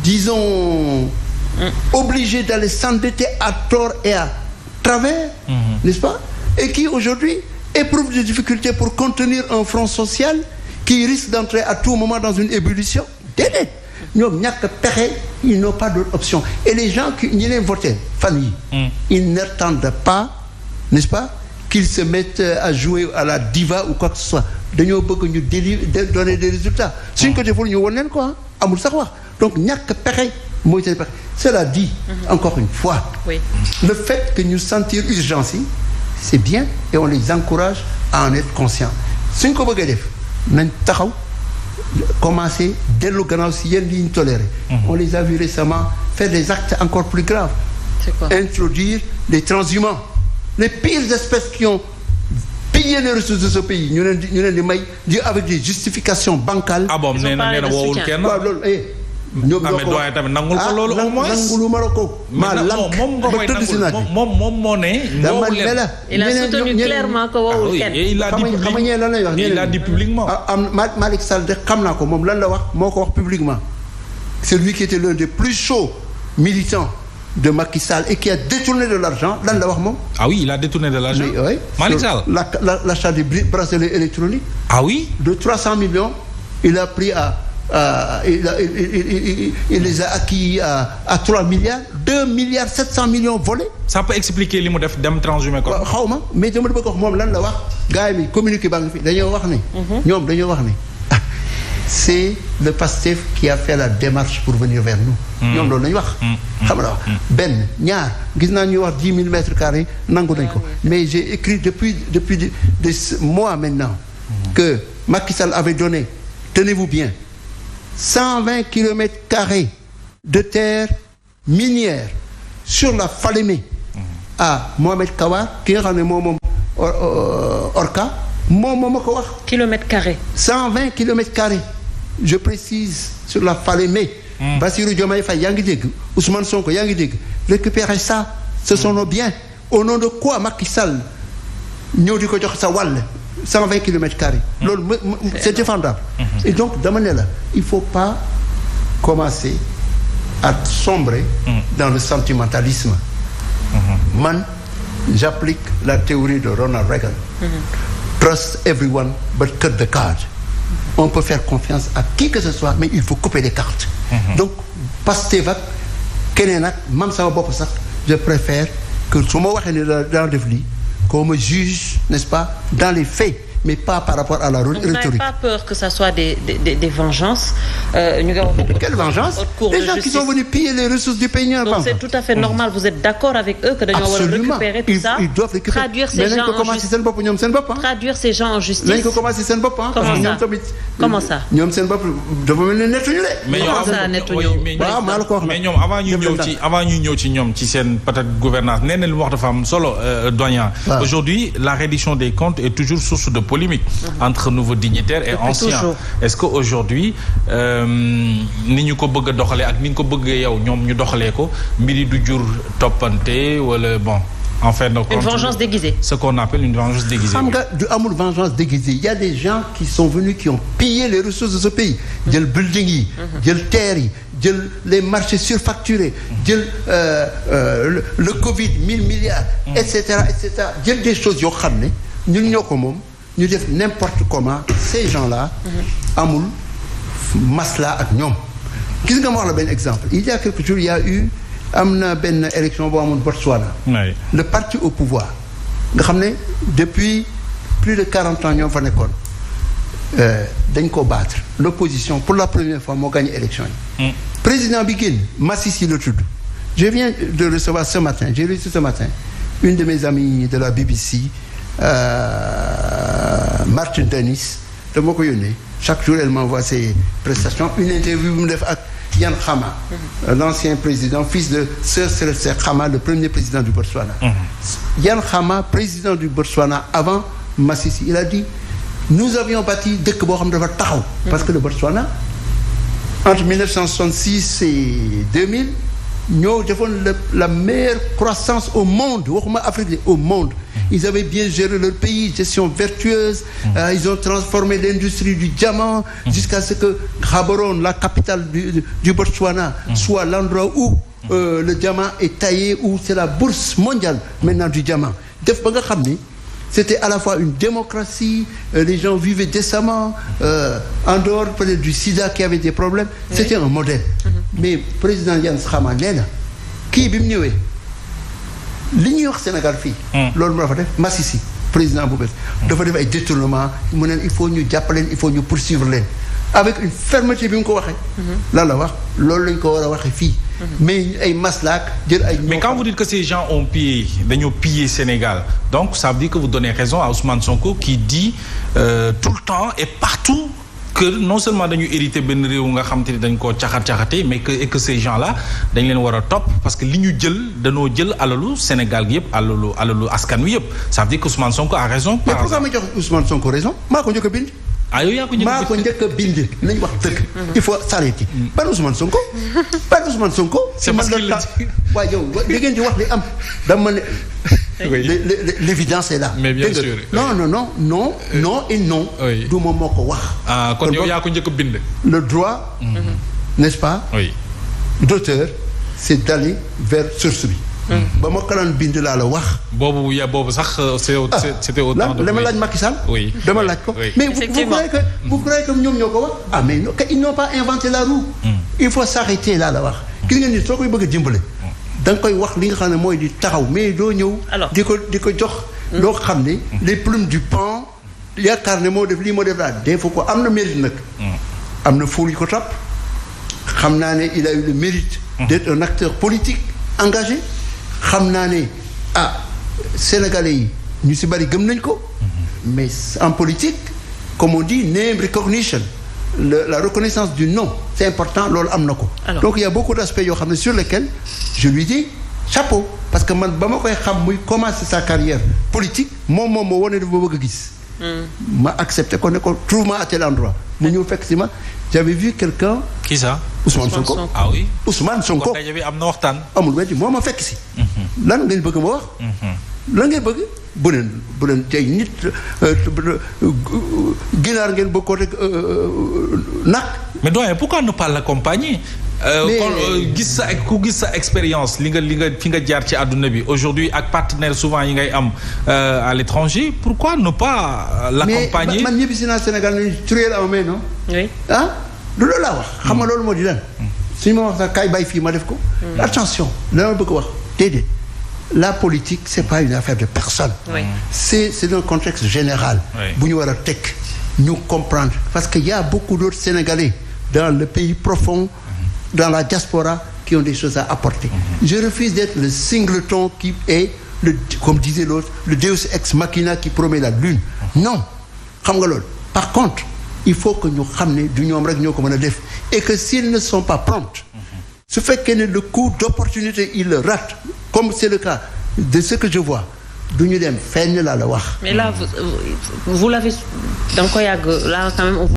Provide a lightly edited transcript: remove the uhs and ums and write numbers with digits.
disons, obligés d'aller s'endetter à tort et à travers, n'est-ce pas? Et qui aujourd'hui éprouvent des difficultés pour contenir un front social qui risque d'entrer à tout moment dans une ébullition. Déedéet ñoom ñàkk pexe ils n'ont pas d'autre option et les gens qui ñi leen voté fan yi ils n'attendent pas, n'est-ce pas, qu'ils se mettent à jouer à la diva ou quoi que ce soit dañoo bëgg ñu donner des résultats suñ ko deful ñu won leen quoi amul sax wax donc ñàkk pexe mooy seen pexe. Cela dit encore une fois le fait que ñu sentir urgence yi c'est bien et on les encourage à en être conscients suñ ko bëggee def nañ taxaw commencer dellu gannaaw si yenn yi ñu toléré. On les a vus récemment faire des actes encore plus graves. C'est quoi? Introduire des transhumants, les pires espèces qui ont pillé les ressources de ce pays ñu leen di may di avec des justifications bancales. Ah bon nee na woowul kenn. waaw loolu ñoom ñoo ko wax tamit nangul ko loolu au moins nangulu ma la ko. maa lank ba tëdd si naaj bi moom moo ne. dama ne la il a soutenu clairement que woowul kenn. xam nga lan lay wax. il a dit publiquement. Malick Sall de xam naa ko moom lan la wax moo ko wax publiquement. C'est lui qui était l'un des plus chauds militants de Macky Sall et qui a détourné de l'argent lan la wax moom. Ah oui, il a détourné de l'argent. Oui. Malick Sall. L'achat des bracelets électroniques. Ah oui. De 300 millions, il a pris il les a acquis à 3 milliards 2 milliards 700 millions volés. Ça peut expliquer li mu def dem transhumé ko. xaw ma mais dama bëgg wax moom lan la wax gars yi communiqué baa ngi fi dañoo wax ne. ñoom dañoo wax ne c'est le PASTEF qui a fait la démarche pour venir vers nous. ñoom loolu lañu wax. xam nga wax benn ñaar gis naa ñuy wax 10 000 mètres carrés nangu nañ ko mais j'ai écrit depuis des mois maintenant que Macky Sall avait donné, tenez-vous bien, 120 kilomètres carrés de terre minière sur la Falémé à Mohamed Kawar ki nga xam ne moom Orca moom ma ko wax. kilomètres carrés. 120 kilomètres carrés je précise sur la Falémé. Bassirou Diomaye Faye yaa ngi dégg Ousmane Sonko yaa ngi dégg récupérer ça ce sont nos biens au nom de quoi Macky Sall ñëw di ko jox sa wàll. 120 kilomètres carrés. loolu c'est défendable. Et donc dama ne la il faut pas commencer à sombrer dans le sentimentalisme. Man j'applique la théorie de Ronald Reagan. Trust everyone but cut the card. On peut faire confiance à qui que ce soit mais il faut couper les cartes. Donc Pastef ak keneen ak man sama bopp sax je préfère que su ma waxee ne daan def lii qu'on me juge, n'est-ce pas, dans les faits, mais pas par rapport à la rhétorique. Vous n'avez pas peur que ça soit des vengeances? Quelle vengeance? Les gens qui sont venus piller les ressources du pays. Donc c'est tout à fait normal. Vous êtes d'accord avec eux que dañoo war a récupérer tout ça? Ils doivent récupérer. Traduire ces gens en justice. Traduire ces gens en justice. Nañ ko commencé seen bopp. Comment ça? ñoom seen bopp dafa mel ni nettuñu de. mais ñoom avant ñu ñëw ci ñoom ci seen peut-être gouvernance nee na lu wax dafa am solo doyen. Aujourd'hui la reddition des comptes est toujours source de polémique entre nouveaux dignitaires et anciens. Est-ce que aujourd'hui ni ñu ko bëgg a doxalee ak ni nga ko bëggee yow ñoom ñu doxalee ko mbiri du jur toppante wala bon en fait donc une vengeance déguisée. Ce qu'on appelle une vengeance déguisée. Xam nga du amul vengeance déguisée. Il y a des gens qui sont venus qui ont pillé les ressources de ce pays. jël building yi jël terre yi jël les marchés surfacturés jël le Covid 1000 milliards etc jël des choses yoo xam ne ñun ñoo ko moom ñu def n'importe comment. Ces gens-là amul masla ak ñoom. Gis nga ma wax la benn exemple il y a quelques jours il y a eu am na benn élection boo amoon Botswana. Le parti au pouvoir nga xam ne depuis plus de 40 ans ñoo fa nekkoon dañ ko battre l'opposition pour la première fois moo gagné élection yi. Président bi génn Masisi la tudd. Je viens de recevoir ce matin j'ai reçu ce matin une de mes amies de la BBC Martin Dennis dama ko yónnee chaque jour elle m'envoie ses prestations une interview bu mu def ak Yan Khama l'ancien président fils de Sir Sirleaf Khama le premier président du Botswana. Yan Khama président du Botswana avant Masisi il a dit nous avions bâti dëkk boo xam ne dafa taxaw. parce que le Botswana entre 1966 et 2000 ñoo defoon la meilleure croissance au monde waxuma Afrique au monde. Ils avaient bien géré leur pays, gestion vertueuse. Ils ont transformé l'industrie du diamant jusqu'à ce que Gaborone, la capitale du Botswana, soit l'endroit où le diamant est taillé, où c'est la bourse mondiale maintenant du diamant. Def ba nga xam ni c'était à la fois une démocratie, les gens vivaient décemment, en dehors peut-être du sida qui avait des problèmes. C'était un modèle. Mais président Yane Khama nee na kii bi mu ñëwee li ñuy wax Sénégal fii. loolu mu dafa def Massissi président bu bees dafa def ay détournement mu neen il faut ñu jàppaleen il faut ñu poursuivre leen avec une fermeté bi mu ko waxee. lan la wax loolu lañ ko war a waxee fii. mais ay maslak jël ay. mais quand vous dites que ces gens ont pillé dañoo pillé Sénégal donc ça veut dire que vous donnez raison à Ousmane Sonko qui dit tout le temps et partout que non seulement dañu hérité benn réew nga xam te ne dañ koo caxat-caxate mais que ces gens là dañ leen war a topp parce que li ñu jël dañoo jël alalu Sénégal gi yëpp alalu askan wi yëpp ça veut dire que Ousmane Sonko a raison. mais pourquoi ma jox Ousmane Sonko raison maa ko njëkk a bind. ah yow yaa ko njëkk a bind nañ wax dëgg. il faut s'arrêter. ban Ousmane Sonko. ban Ousmane Sonko. c'est parce que waaye yow li ngeen di wax li am dama ne. l'évidence est là. mais bien sûr. non et non. du moom moo ko wax. ah kon yow yaa ko njëkk a bind. le droit. n'est-ce pas. oui. d'auteur c'est d'aller vers source bi. ba ma kalaan bind laa la wax. boobu sax c'était au temps de. dama laaj Macky Sall. oui dama laaj ko. mais vous croyez que ñoom ñoo ko wax. ah mais ils n'ont pas inventé la roue. il faut s'arrêter laa la wax. gis nga ni soo koy bëgg a dimbale. da nga koy wax li nga xam ne mooy di taxaw mais doo ñëw. di ko jox. loo xam ne les plumes du pan yaakaar ne moo def lii moo def laa def ko am na mérite nag. am na fóol yu ko topp. xam naa ne il a eu le mérite. d'être un acteur politique engagé. xam naa ne Sénégalais yi ñu si bari gëm nañ ko. mais en politique comme on dit name recognition la reconnaissance du nom c'est important loolu am na ko. donc il y a beaucoup d'aspects yoo xam ne sur lesquels je lui dis chapeau parce que man ba ma koy xam muy commencer sa carrière politique moom moo wane dafa bëgg a gis. ma accepté ko ne ko trouve-moi à tel endroit mu ñëw fekk si ma j'avais vu quelqu'un. qui ça. Ousmane Sonko. ah oui. Ousmane Sonko. kon daje bi am na waxtaan. amul weddi moo ma fekk si. lan ngeen bëgg ma wax. lan ngeen bëgg. bu leen tey nit ginaar ngeen bëgg ko rek nag. mais doyen pourquoi ne pas l'accompagner. gis sa expérience li nga fi nga jaar ci àdduna bi aujourd'hui ak partenaires souvent yi ngay am à l'étranger pourquoi ne pas l'accompagner. mais man ñibbisi naa Sénégal nañu truelle en main non. oui du loolu laa wax. xam nga loolu moo di lan. suñu ma wax sax kaay bàyyi fii ma def ko. attention dama bëgg wax déedéet la politique c'est pas une affaire de personne. oui c'est un contexte général. bu ñu war a teg ñu comprendre parce que y a beaucoup d'autres Sénégalais dans le pays profond. dans la diaspora qui ont des choses à apporter. Je refuse d'être le singleton qui est comme disait l'autre le Deus ex machina qui promet la lune. non xam nga loolu. par contre il faut que ñu xam ne du ñoom rek ñoo ko mën a def et que s'ils ne sont pas prompts su fekkee ne le coup d'opportunité ils le ratent comme c'est le cas de ce que je vois du ñu dem fenn laa la wax. mais là vous l'avez da nga ko yàgg là quand même.